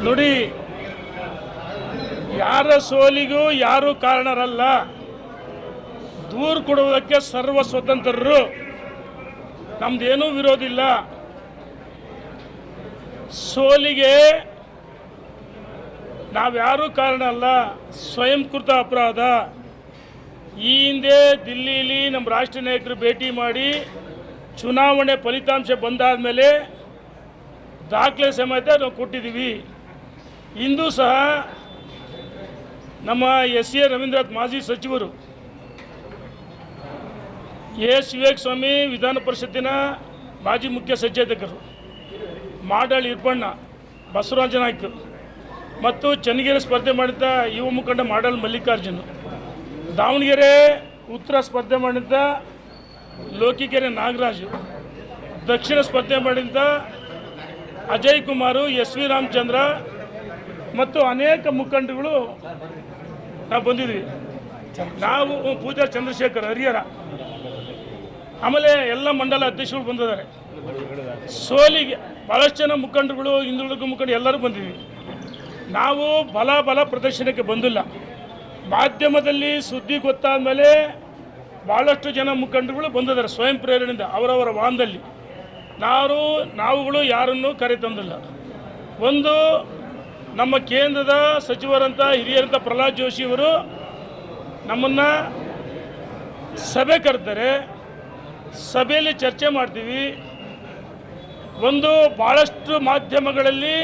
ನೋಡಿ, ಯಾರ ಸೋಲಿಗೂ ಯಾರೂ ಕಾರಣರಲ್ಲ. ದೂರು ಕೊಡುವುದಕ್ಕೆ ಸರ್ವ ಸ್ವತಂತ್ರರು. ನಮ್ದೇನೂ ವಿರೋಧಿಲ್ಲ. ಸೋಲಿಗೆ ನಾವ್ಯಾರೂ ಕಾರಣ ಅಲ್ಲ, ಸ್ವಯಂಕೃತ ಅಪರಾಧ. ಈ ಹಿಂದೆ ದಿಲ್ಲಿಯಲ್ಲಿ ನಮ್ಮ ರಾಷ್ಟ್ರೀಯ ನಾಯಕರು ಭೇಟಿ ಮಾಡಿ ಚುನಾವಣೆ ಫಲಿತಾಂಶ ಬಂದಾದ ಮೇಲೆ ದಾಖಲೆ ಸಮೇತ ನಾವು ಕೊಟ್ಟಿದ್ದೀವಿ. ಇಂದು ಸಹ ನಮ್ಮ ಎಸ್ ಎ ರವೀಂದ್ರನಾಥ್ ಮಾಜಿ ಸಚಿವರು, ಎಸ್ ವಿವೇಕ್ ಸ್ವಾಮಿ ವಿಧಾನ ಪರಿಷತ್ತಿನ ಮಾಜಿ ಮುಖ್ಯ ಸಚೇತಕರು, ಮಾಡಾಳ್ ಇರ್ಪಣ್ಣ, ಬಸವರಾಜ ನಾಯ್ಕ ಮತ್ತು ಚನ್ನಗಿರಿ ಸ್ಪರ್ಧೆ ಮಾಡಿದ್ದ ಯುವ ಮುಖಂಡ ಮಾಡಾಳ್ ಮಲ್ಲಿಕಾರ್ಜುನ್, ದಾವಣಗೆರೆ ಉತ್ತರ ಸ್ಪರ್ಧೆ ಮಾಡಿದ್ದ ಲೋಕಿಕೆರೆ ನಾಗರಾಜು, ದಕ್ಷಿಣ ಸ್ಪರ್ಧೆ ಮಾಡಿದ್ದ ಅಜಯ್ ಕುಮಾರು, ಎಸ್ ವಿ ರಾಮಚಂದ್ರ ಮತ್ತು ಅನೇಕ ಮುಖಂಡರುಗಳು ನಾವು ಬಂದಿದ್ವಿ. ನಾವು ಪೂಜಾ ಚಂದ್ರಶೇಖರ್ ಹರಿಹರ, ಆಮೇಲೆ ಎಲ್ಲ ಮಂಡಲ ಅಧ್ಯಕ್ಷರು ಬಂದಿದ್ದಾರೆ. ಸೋಲಿಗೆ ಭಾಳಷ್ಟು ಜನ ಮುಖಂಡರುಗಳು, ಹಿಂದುಳಿದ ಮುಖಂಡರು ಎಲ್ಲರೂ ಬಂದಿದ್ವಿ. ನಾವು ಬಲ ಪ್ರದರ್ಶನಕ್ಕೆ ಬಂದಿಲ್ಲ. ಮಾಧ್ಯಮದಲ್ಲಿ ಸುದ್ದಿ ಗೊತ್ತಾದ ಮೇಲೆ ಭಾಳಷ್ಟು ಜನ ಮುಖಂಡರುಗಳು ಬಂದಿದ್ದಾರೆ ಸ್ವಯಂ ಪ್ರೇರಣೆಯಿಂದ ಅವರವರ ವಾಹನದಲ್ಲಿ. ನಾವುಗಳು ಯಾರನ್ನೂ ಕರೆತಂದಿಲ್ಲ. ಒಂದು ನಮ್ಮ ಕೇಂದ್ರದ ಸಚಿವರಂಥ ಹಿರಿಯರಂಥ ಪ್ರಹ್ಲಾದ್ ಜೋಶಿಯವರು ನಮ್ಮನ್ನು ಸಭೆ ಕರೆದರೆ ಸಭೆಯಲ್ಲಿ ಚರ್ಚೆ ಮಾಡ್ತೀವಿ. ಒಂದು ಭಾಳಷ್ಟು ಮಾಧ್ಯಮಗಳಲ್ಲಿ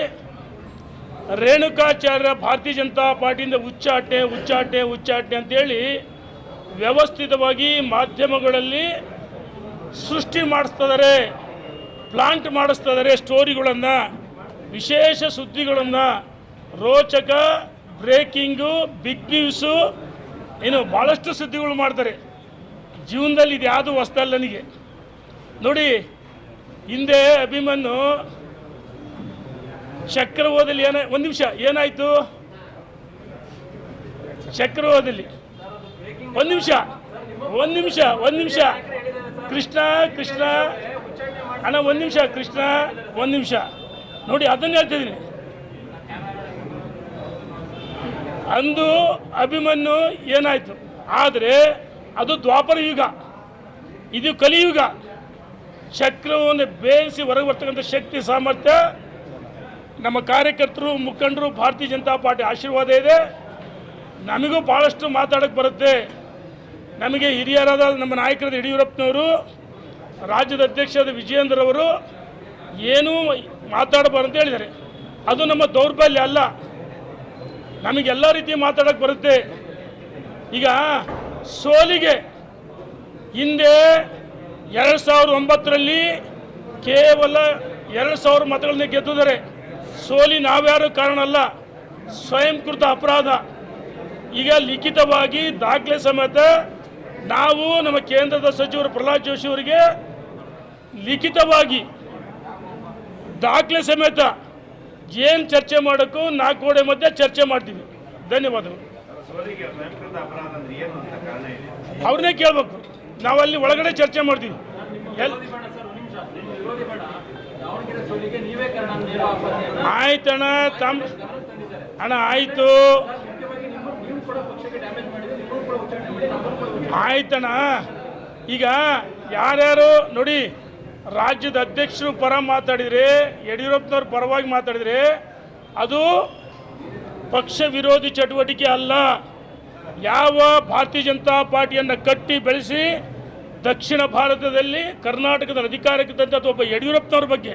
ರೇಣುಕಾಚಾರ್ಯ ಭಾರತೀಯ ಜನತಾ ಪಾರ್ಟಿಯಿಂದ ಉಚ್ಚಾಟನೆ ಅಂತೇಳಿ ವ್ಯವಸ್ಥಿತವಾಗಿ ಮಾಧ್ಯಮಗಳಲ್ಲಿ ಸೃಷ್ಟಿ ಮಾಡಿಸ್ತಿದ್ದಾರೆ, ಪ್ಲಾಂಟ್ ಮಾಡಿಸ್ತಿದ್ದಾರೆ. ಸ್ಟೋರಿಗಳನ್ನು, ವಿಶೇಷ ಸುದ್ದಿಗಳನ್ನು, ರೋಚಕ, ಬ್ರೇಕಿಂಗು, ಬಿಗ್ ನ್ಯೂಸು, ಏನು ಭಾಳಷ್ಟು ಸುದ್ದಿಗಳು ಮಾಡ್ತಾರೆ. ಜೀವನದಲ್ಲಿ ಇದು ಯಾವುದು ಹೊಸದಲ್ಲ ನನಗೆ. ನೋಡಿ, ಹಿಂದೆ ಅಭಿಮನ್ಯು ಚಕ್ರವ್ಯೂಹದಲ್ಲಿ ಒಂದು ನಿಮಿಷ ಏನಾಯಿತು? ಚಕ್ರವ್ಯೂಹದಲ್ಲಿ ಒಂದು ನಿಮಿಷ ಕೃಷ್ಣ ಅಣ್ಣ, ಒಂದು ನಿಮಿಷ ನೋಡಿ, ಅದನ್ನು ಹೇಳ್ತಿದ್ದೀನಿ. ಅಂದು ಅಭಿಮನ್ಯು ಏನಾಯಿತು? ಆದರೆ ಅದು ದ್ವಾಪರ ಯುಗ, ಇದು ಕಲಿಯುಗ. ಚಕ್ರವನ್ನು ಬೇಯಿಸಿ ಹೊರಗೆ ಬರ್ತಕ್ಕಂಥ ಶಕ್ತಿ ಸಾಮರ್ಥ್ಯ ನಮ್ಮ ಕಾರ್ಯಕರ್ತರು, ಮುಖಂಡರು, ಭಾರತೀಯ ಜನತಾ ಪಾರ್ಟಿ ಆಶೀರ್ವಾದ ಇದೆ. ನಮಗೂ ಭಾಳಷ್ಟು ಮಾತಾಡೋಕ್ಕೆ ಬರುತ್ತೆ. ನಮಗೆ ಹಿರಿಯರಾದ ನಮ್ಮ ನಾಯಕರಾದ ಯಡಿಯೂರಪ್ಪನವರು, ರಾಜ್ಯದ ಅಧ್ಯಕ್ಷರಾದ ವಿಜಯೇಂದ್ರವರು ಏನೂ ಮಾತಾಡಬಾರ್ದು ಅಂತ ಹೇಳಿದ್ದಾರೆ. ಅದು ನಮ್ಮ ದೌರ್ಬಲ್ಯ ಅಲ್ಲ, ನಮಗೆಲ್ಲ ರೀತಿ ಮಾತಾಡೋಕ್ಕೆ ಬರುತ್ತೆ. ಈಗ ಸೋಲಿಗೆ ಹಿಂದೆ 2009ರಲ್ಲಿ ಕೇವಲ 2000 ಮತಗಳನ್ನ ಗೆದ್ದಿದ್ದಾರೆ. ಸೋಲಿ ನಾವ್ಯಾರು ಕಾರಣ ಅಲ್ಲ, ಸ್ವಯಂಕೃತ ಅಪರಾಧ. ಈಗ ಲಿಖಿತವಾಗಿ ದಾಖಲೆ ಸಮೇತ ನಾವು ನಮ್ಮ ಕೇಂದ್ರದ ಸಚಿವರು ಪ್ರಹ್ಲಾದ್ ಜೋಶಿ ಅವರಿಗೆ ಲಿಖಿತವಾಗಿ ದಾಖಲೆ ಸಮೇತ ಏನು ಚರ್ಚೆ ಮಾಡೋಕ್ಕೂ 4 ಗೋಡೆ ಮಧ್ಯೆ ಚರ್ಚೆ ಮಾಡ್ತೀವಿ. ಧನ್ಯವಾದಗಳು. ಅವ್ರನ್ನೇ ಕೇಳಬೇಕು, ನಾವಲ್ಲಿ ಒಳಗಡೆ ಚರ್ಚೆ ಮಾಡ್ತೀವಿ. ಆಯ್ತಣ್ಣ, ಅಣ್ಣ ಆಯಿತು, ಆಯ್ತಣ್ಣ. ಈಗ ಯಾರ್ಯಾರು ನೋಡಿ, ರಾಜ್ಯದ ಅಧ್ಯಕ್ಷರು ಪರ ಮಾತಾಡಿದರೆ, ಯಡಿಯೂರಪ್ಪನವ್ರ ಪರವಾಗಿ ಮಾತಾಡಿದರೆ ಅದು ಪಕ್ಷ ವಿರೋಧಿ ಚಟುವಟಿಕೆ ಅಲ್ಲ. ಯಾವ ಭಾರತೀಯ ಜನತಾ ಪಾರ್ಟಿಯನ್ನು ಕಟ್ಟಿ ಬೆಳೆಸಿ ದಕ್ಷಿಣ ಭಾರತದಲ್ಲಿ ಕರ್ನಾಟಕದ ಅಧಿಕಾರಕ್ಕೆ ತಂದ ಒಬ್ಬ ಯಡಿಯೂರಪ್ಪನವ್ರ ಬಗ್ಗೆ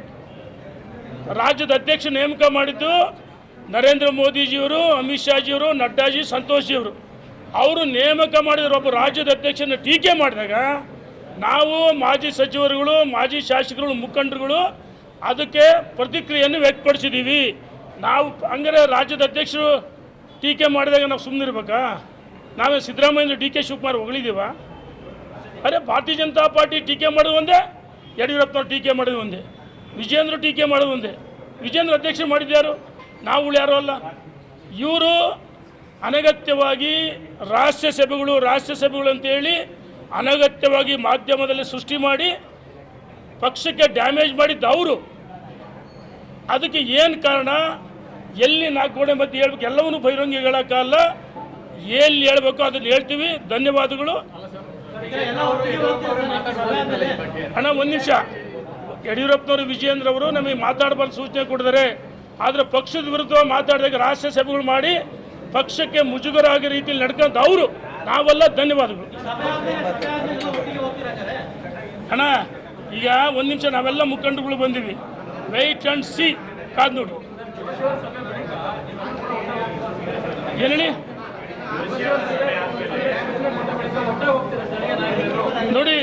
ರಾಜ್ಯದ ಅಧ್ಯಕ್ಷ ನೇಮಕ ಮಾಡಿದ್ದು ನರೇಂದ್ರ ಮೋದಿಜಿಯವರು, ಅಮಿತ್ ಶಾಜಿಯವರು, ನಡ್ಡಾಜಿ, ಸಂತೋಷ್ಜಿಯವರು. ಅವರು ನೇಮಕ ಮಾಡಿದ್ರು ಒಬ್ಬ ರಾಜ್ಯದ ಅಧ್ಯಕ್ಷನ ಟೀಕೆ ಮಾಡಿದಾಗ ನಾವು ಮಾಜಿ ಸಚಿವರುಗಳು, ಮಾಜಿ ಶಾಸಕರುಗಳು, ಮುಖಂಡರುಗಳು ಅದಕ್ಕೆ ಪ್ರತಿಕ್ರಿಯೆಯನ್ನು ವ್ಯಕ್ತಪಡಿಸಿದ್ದೀವಿ. ನಾವು ಹಂಗಾರೆ ರಾಜ್ಯದ ಅಧ್ಯಕ್ಷರು ಟೀಕೆ ಮಾಡಿದಾಗ ನಾವು ಸುಮ್ಮನಿರ್ಬೇಕಾ? ನಾವೇ ಸಿದ್ದರಾಮಯ್ಯ ಡಿ ಕೆ ಶಿವಕುಮಾರ್ ಹೊಗಳಿದ್ದೀವ? ಅರೆ, ಭಾರತೀಯ ಜನತಾ ಪಾರ್ಟಿ ಟೀಕೆ ಮಾಡೋದು ಒಂದೇ, ಯಡಿಯೂರಪ್ಪನವ್ರು ಟೀಕೆ ಮಾಡೋದು ಒಂದೇ, ವಿಜಯೇಂದ್ರ ಟೀಕೆ ಮಾಡೋದು ಒಂದೇ. ವಿಜಯೇಂದ್ರ ಅಧ್ಯಕ್ಷರು ಮಾಡಿದ್ಯಾರು? ನಾವುಗಳು ಯಾರೂ ಅಲ್ಲ. ಇವರು ಅನಗತ್ಯವಾಗಿ ರಾಷ್ಟ್ರ ಸಭೆಗಳು ಅಂತೇಳಿ ಅನಗತ್ಯವಾಗಿ ಮಾಧ್ಯಮದಲ್ಲಿ ಸೃಷ್ಟಿ ಮಾಡಿ ಪಕ್ಷಕ್ಕೆ ಡ್ಯಾಮೇಜ್ ಮಾಡಿದ್ದು ಅವರು. ಅದಕ್ಕೆ ಏನು ಕಾರಣ? ಎಲ್ಲಿ 4 ಗೋಡೆ ಮಧ್ಯೆ ಹೇಳ್ಬೇಕು ಎಲ್ಲವನ್ನೂ ಬಹಿರಂಗ ಹೇಳೋಕ್ಕಲ್ಲ. ಎಲ್ಲಿ ಹೇಳ್ಬೇಕು ಅದನ್ನು ಹೇಳ್ತೀವಿ. ಧನ್ಯವಾದಗಳು ಅಣ್ಣ. ಒಂದು ನಿಮಿಷ, ಯಡಿಯೂರಪ್ಪನವರು ವಿಜಯೇಂದ್ರ ಅವರು ನಮಗೆ ಮಾತಾಡಬಾರ್ದು ಸೂಚನೆ ಕೊಟ್ಟಿದ್ದಾರೆ. ಆದರೆ ಪಕ್ಷದ ವಿರುದ್ಧ ಮಾತಾಡಿದಾಗ ರಾಷ್ಟ್ರ ಸಭೆಗಳು ಮಾಡಿ ಪಕ್ಷಕ್ಕೆ ಮುಜುಗರ ಆಗೋ ರೀತಿಯಲ್ಲಿ ನಡ್ಕೊಂತ ಅವರು, ನಾವೆಲ್ಲ ಧನ್ಯವಾದಗಳು ಅಣ್ಣ. ಈಗ ಒಂದು ನಿಮಿಷ, ನಾವೆಲ್ಲ ಮುಖಂಡಗಳು ಬಂದಿವಿ. ವೆಯ್ಟ್ ಆ್ಯಂಡ್ ಸಿ, ಕಾದ್ ನೋಡಿ. ಏನು ಹೇಳಿ ನೋಡಿ,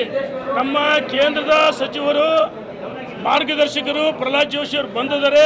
ನಮ್ಮ ಕೇಂದ್ರದ ಸಚಿವರು ಮಾರ್ಗದರ್ಶಕರು ಪ್ರಹ್ಲಾದ್ ಜೋಶಿ ಅವರು ಬಂದಿದ್ದಾರೆ.